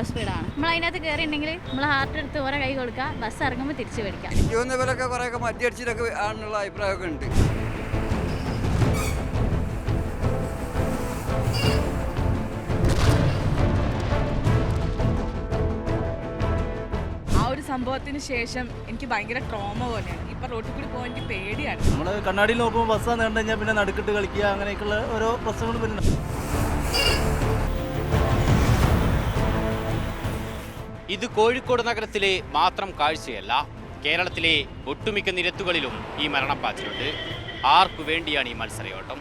Over സ്പീഡാണ്. നമ്മൾ അതിനകത്ത് കയറിയിട്ടുണ്ടെങ്കിൽ നമ്മൾ ഹാർട്ട് എടുത്ത് ഓരോ കൈ കൊടുക്കുക, ബസ് ഇറങ്ങുമ്പോൾ തിരിച്ചു മേടിക്കാം. എനിക്ക് തോന്നുന്ന ഇവരൊക്കെ കുറേയൊക്കെ മദ്യടിച്ചിട്ടൊക്കെ ആണെന്നുള്ള അഭിപ്രായമൊക്കെ ഉണ്ട്. സംഭവത്തിന് ശേഷം എനിക്ക് ഭയങ്കര ട്രോമ പോലെയാണ്. ഇപ്പം റോട്ടിൽ കൂടി പോകാൻ എനിക്ക് പേടിയാണ്. നമ്മൾ കണ്ണാടിയിൽ നോക്കുമ്പോൾ ബസ്സാണ് കണ്ടു കഴിഞ്ഞാൽ പിന്നെ നടുക്കിട്ട് കളിക്കുക, അങ്ങനെയൊക്കെയുള്ള ഓരോ പ്രശ്നങ്ങൾ വരുന്നുണ്ട്. ഇത് കോഴിക്കോട് നഗരത്തിലെ മാത്രം കാഴ്ചയല്ല. കേരളത്തിലെ ഒട്ടുമിക്ക നിരത്തുകളിലും ഈ മരണപ്പാച്ചിലുണ്ട്. ആർക്കു വേണ്ടിയാണ് ഈ മത്സരയോട്ടം?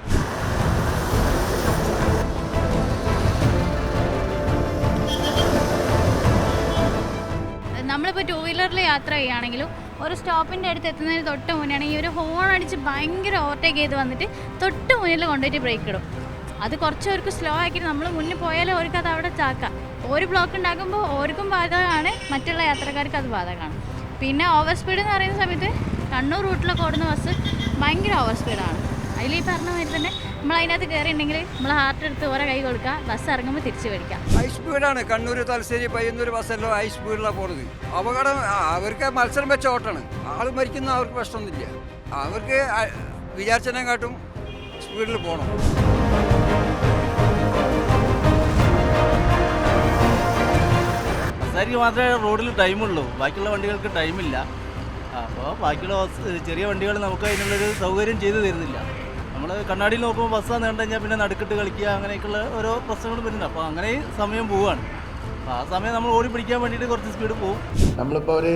നമ്മളിപ്പോൾ ടൂ വീലറിൽ യാത്ര ചെയ്യുകയാണെങ്കിലും ഒരു സ്റ്റോപ്പിൻ്റെ അടുത്ത് എത്തുന്നതിന് തൊട്ട് മുന്നാണെങ്കിൽ ഒരു ഹോൺ അടിച്ച് ഭയങ്കര ഓവർടേക്ക് ചെയ്ത് വന്നിട്ട് തൊട്ട് മുന്നിൽ കൊണ്ടുപോയിട്ട് ബ്രേക്ക് ഇടും. അത് കുറച്ചവർക്ക് സ്ലോ ആക്കിയിട്ട് നമ്മൾ മുന്നിൽ പോയാലും അവർക്ക് അത് അവിടെ ചാക്കാം. ഒരു ബ്ലോക്ക് ഉണ്ടാക്കുമ്പോൾ അവർക്കും ബാധകമാണ്, മറ്റുള്ള യാത്രക്കാർക്ക് അത് ബാധകമാണ്. പിന്നെ ഓവർ സ്പീഡ് എന്ന് പറയുന്ന സമയത്ത് കണ്ണൂർ റൂട്ടിലൊക്കെ ഓടുന്ന ബസ് ഭയങ്കര ഓവർ സ്പീഡാണ്. അതിൽ ഈ പറഞ്ഞ മാതിരി തന്നെ നമ്മൾ അതിനകത്ത് കയറിയിട്ടുണ്ടെങ്കിൽ നമ്മൾ ഹാർട്ട് എടുത്ത് ഓരോ കൈ കൊടുക്കുക, ബസ് ഇറങ്ങുമ്പോൾ തിരിച്ചു മേടിക്കാം. ഹൈ സ്പീഡാണ്. കണ്ണൂർ, തലശ്ശേരി, പയ്യന്നൂർ ബസ്സെല്ലാം ഹൈ സ്പീഡിലാണ് പോകുന്നത്. അപകടം അവർക്ക് മത്സരം വെച്ച ഓട്ടാണ്. ആൾ മരിക്കുന്ന അവർക്ക് പ്രശ്നമൊന്നുമില്ല. അവർക്ക് വിചാരിച്ചതിനെക്കാട്ടും സ്പീഡിൽ പോകണം. ബസ്സാർക്ക് മാത്രമേ റോഡിൽ ടൈമുള്ളൂ, ബാക്കിയുള്ള വണ്ടികൾക്ക് ടൈമില്ല. അപ്പോൾ ബാക്കിയുള്ള ചെറിയ വണ്ടികൾ നമുക്ക് അതിനുള്ളൊരു സൗകര്യം ചെയ്തു തരുന്നില്ല. നമ്മൾ കണ്ണാടിയിൽ നോക്കുമ്പോൾ ബസ്സാണ് കണ്ടു കഴിഞ്ഞാൽ പിന്നെ നടുക്കിട്ട് കളിക്കുക, അങ്ങനെയൊക്കെയുള്ള ഓരോ പ്രശ്നങ്ങൾ വരുന്നുണ്ട്. അപ്പോൾ അങ്ങനെ സമയം പോവുകയാണ്. അപ്പോൾ ആ സമയം നമ്മൾ ഓടി പിടിക്കാൻ വേണ്ടിയിട്ട് കുറച്ച് സ്പീഡ് പോകും. നമ്മളിപ്പോൾ ഒരു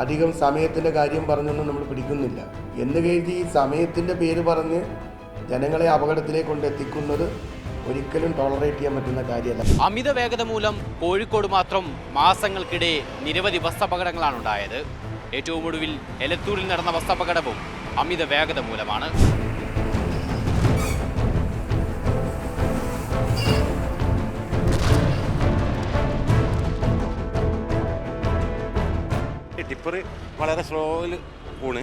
അധികം സമയത്തിൻ്റെ കാര്യം പറഞ്ഞൊന്നും നമ്മൾ പിടിക്കുന്നില്ല എന്ന് കരുതി ഈ സമയത്തിൻ്റെ പേര് പറഞ്ഞ് ജനങ്ങളെ അപകടത്തിലേക്ക് കൊണ്ടെത്തിക്കുന്നത് ഒരിക്കലും ടോളറേറ്റ് ചെയ്യാൻ പറ്റുന്ന കാര്യമല്ല. അമിത വേഗത മൂലം കോഴിക്കോട് മാത്രം മാസങ്ങൾക്കിടെ നിരവധി ബസ് അപകടങ്ങളാണ് ഉണ്ടായത്. ഏറ്റവും ഒടുവിൽ എലത്തൂരിൽ നടന്ന ബസ് അപകടവും അമിത വേഗത മൂലമാണ്. ടിപ്പർ വളരെ സ്ലോയിൽ പോണ്.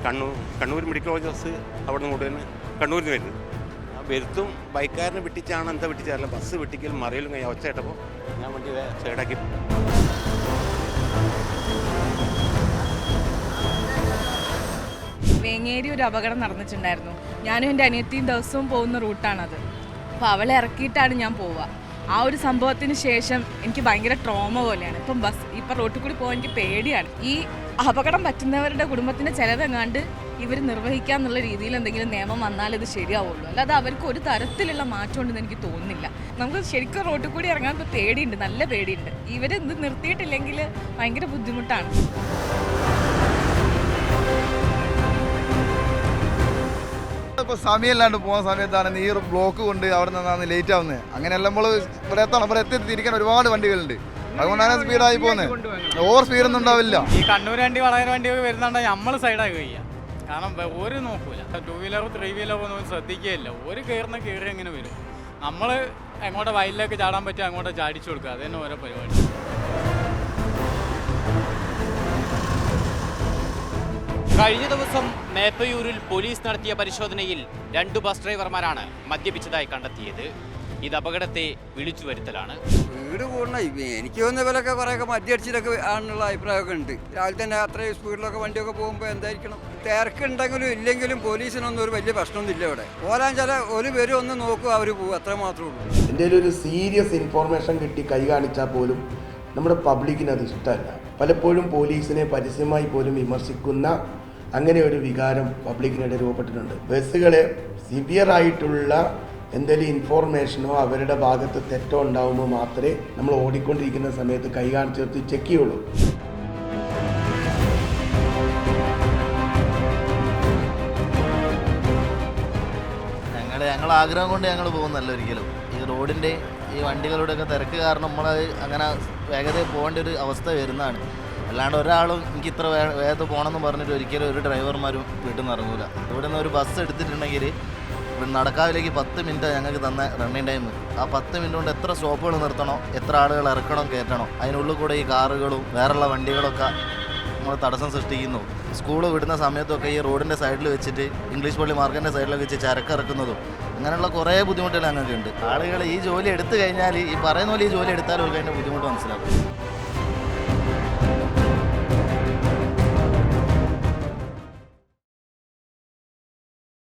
കണ്ണൂർ മെഡിക്കൽ കോളേജ് ബസ് അവിടെ നിന്ന് തന്നെ കണ്ണൂരിൽ നിന്ന് വരുന്നത്. ആ വരുത്തും ബൈക്കാരനെ വെട്ടിച്ചാണ് എന്താ വെട്ടിച്ചാറില്ല, ബസ് വെട്ടിക്കലും മറിയലും കഴിഞ്ഞാൽ ഒച്ച കേട്ടപ്പോൾ ഞാൻ വണ്ടി സൈഡാക്കി. വേങ്ങേരി ഒരു അപകടം നടന്നിട്ടുണ്ടായിരുന്നു. ഞാനും എൻ്റെ അനിയത്തിയും ദിവസവും പോകുന്ന റൂട്ടാണത്. അപ്പോൾ അവളെ ഇറക്കിയിട്ടാണ് ഞാൻ പോവുക. ആ ഒരു സംഭവത്തിന് ശേഷം എനിക്ക് ഭയങ്കര ട്രോമ പോലെയാണ്. ഇപ്പം റോട്ടിൽ കൂടി പോകാൻ എനിക്ക് പേടിയാണ്. ഈ അപകടം പറ്റുന്നവരുടെ കുടുംബത്തിൻ്റെ ചിലതെങ്ങാണ്ട് ഇവർ നിർവഹിക്കാന്നുള്ള രീതിയിൽ എന്തെങ്കിലും നിയമം വന്നാൽ ഇത് ശരിയാവുള്ളൂ. അല്ലാതെ അവർക്ക് ഒരു തരത്തിലുള്ള മാറ്റം ഉണ്ടെന്ന് എനിക്ക് തോന്നുന്നില്ല. നമുക്ക് ശരിക്കും റോട്ടിൽ കൂടി ഇറങ്ങാൻ ഇപ്പോൾ പേടിയുണ്ട്, നല്ല പേടിയുണ്ട്. ഇവരിത് നിർത്തിയിട്ടില്ലെങ്കിൽ ഭയങ്കര ബുദ്ധിമുട്ടാണ്. ഇപ്പോൾ സമയമില്ലാണ്ട് പോകുന്ന സമയത്താണ് ഈ ബ്ലോക്ക് കൊണ്ട് അവിടെ നിന്നാണ് ലേറ്റ് ആവുന്നത്. അങ്ങനെയല്ല നമ്മൾ ഇവിടെ എത്തണം. ഇവിടെ എത്തി തിരിക്കാൻ ഒരുപാട് വണ്ടികളുണ്ട്. അതുകൊണ്ടാണ് സ്പീഡായി പോകുന്നത്. ഓവർ സ്പീഡൊന്നും ഉണ്ടാവില്ല. ഈ കണ്ണൂർ വണ്ടി വളരെ വണ്ടിയൊക്കെ വരുന്നുണ്ടെങ്കിൽ നമ്മൾ സൈഡായി കഴിയുക. കാരണം ഒരു നോക്കൂല, ടൂ വീലറോ ത്രീ വീലറോ ഒന്നും ശ്രദ്ധിക്കുകയില്ല. ഒരു കയറി എങ്ങനെ വരും. നമ്മൾ എങ്ങോട്ട് വയലിലേക്ക് ചാടാൻ പറ്റുക അങ്ങോട്ട് ചാടിച്ചു കൊടുക്കുക. അത് തന്നെ ഓരോ പരിപാടി. കഴിഞ്ഞ ദിവസം മേപ്പയൂരിൽ പോലീസ് നടത്തിയ പരിശോധനയിൽ 2 ബസ് ഡ്രൈവർമാരാണ് മദ്യപിച്ചതായി കണ്ടെത്തിയത്. ഇത് അപകടത്തെ വിളിച്ചു വരുത്തലാണ്. സ്പീഡ് കൂടണ എനിക്ക് തോന്നുന്ന ഇവരൊക്കെ കുറേയൊക്കെ മദ്യടിച്ചിട്ടൊക്കെ ആണെന്നുള്ള അഭിപ്രായമൊക്കെ ഉണ്ട്. രാവിലെ തന്നെ അത്രയും സ്പീഡിലൊക്കെ വണ്ടിയൊക്കെ പോകുമ്പോൾ എന്തായിരിക്കണം, തിരക്കുണ്ടെങ്കിലും ഇല്ലെങ്കിലും പോലീസിനൊന്നും ഒരു വലിയ പ്രശ്നമൊന്നുമില്ല ഇവിടെ. പോരാൻ ചില ഒരു പേരും ഒന്ന് നോക്കുക, അവർ പോകും, അത്ര മാത്രമേ ഉള്ളൂ. എൻ്റെ ഒരു സീരിയസ് ഇൻഫോർമേഷൻ കിട്ടി കൈ കാണിച്ചാൽ പോലും നമ്മുടെ പബ്ലിക്കിന് അത് ഇഷ്ടമല്ല. പലപ്പോഴും പോലീസിനെ പരസ്യമായി പോലും വിമർശിക്കുന്ന അങ്ങനെ ഒരു വികാരം പബ്ലിക്കിനിടെ രൂപപ്പെട്ടിട്ടുണ്ട്. ബസ്സുകളെ സിവിയറായിട്ടുള്ള എന്തെങ്കിലും ഇൻഫോർമേഷനോ അവരുടെ ഭാഗത്ത് തെറ്റോ ഉണ്ടാകുമ്പോൾ മാത്രമേ നമ്മൾ ഓടിക്കൊണ്ടിരിക്കുന്ന സമയത്ത് കൈ കാണിച്ചെടുത്ത് ചെക്ക് ചെയ്യുള്ളൂ. ഞങ്ങൾ ആഗ്രഹം കൊണ്ട് ഞങ്ങൾ പോകുന്നല്ല ഒരിക്കലും. ഈ റോഡിൻ്റെ ഈ വണ്ടികളുടെയൊക്കെ തിരക്ക് കാരണം നമ്മളത് അങ്ങനെ വേഗതയിൽ പോകേണ്ട ഒരു അവസ്ഥ വരുന്നതാണ്. അല്ലാണ്ട് ഒരാളും എനിക്ക് ഇത്ര വേഗത പോകണമെന്ന് പറഞ്ഞിട്ട് ഒരിക്കലും ഒരു ഡ്രൈവർമാരും വീട്ടിൽ നിന്ന് ഇറങ്ങൂല. ഇവിടെ നിന്ന് ഒരു ബസ് എടുത്തിട്ടുണ്ടെങ്കിൽ നടക്കാവിലേക്ക് 10 മിനിറ്റ് ഞങ്ങൾക്ക് തന്ന റണ്ണിങ് ടൈം. ആ 10 മിനിറ്റ് കൊണ്ട് എത്ര സ്റ്റോപ്പുകൾ നിർത്തണോ, എത്ര ആളുകൾ ഇറക്കണം കയറ്റണം, അതിനുള്ളിൽ കൂടെ ഈ കാറുകളും വേറെയുള്ള വണ്ടികളൊക്കെ നമ്മൾ തടസ്സം സൃഷ്ടിക്കുന്നു. സ്കൂൾ വിടുന്ന സമയത്തൊക്കെ ഈ റോഡിൻ്റെ സൈഡിൽ വെച്ചിട്ട് ഇംഗ്ലീഷ് പള്ളി മാർക്കറ്റിൻ്റെ സൈഡിലൊക്കെ വെച്ച് ചരക്ക് ഇറക്കുന്നതും അങ്ങനെയുള്ള കുറേ ബുദ്ധിമുട്ടുകൾ ഞങ്ങൾക്ക് ഉണ്ട്. ആളുകൾ ഈ ജോലി എടുത്തു കഴിഞ്ഞാൽ ഈ പറയുന്ന പോലെ ഈ ജോലി എടുത്താൽ അവർക്ക് അതിൻ്റെ ബുദ്ധിമുട്ട് മനസ്സിലാക്കും.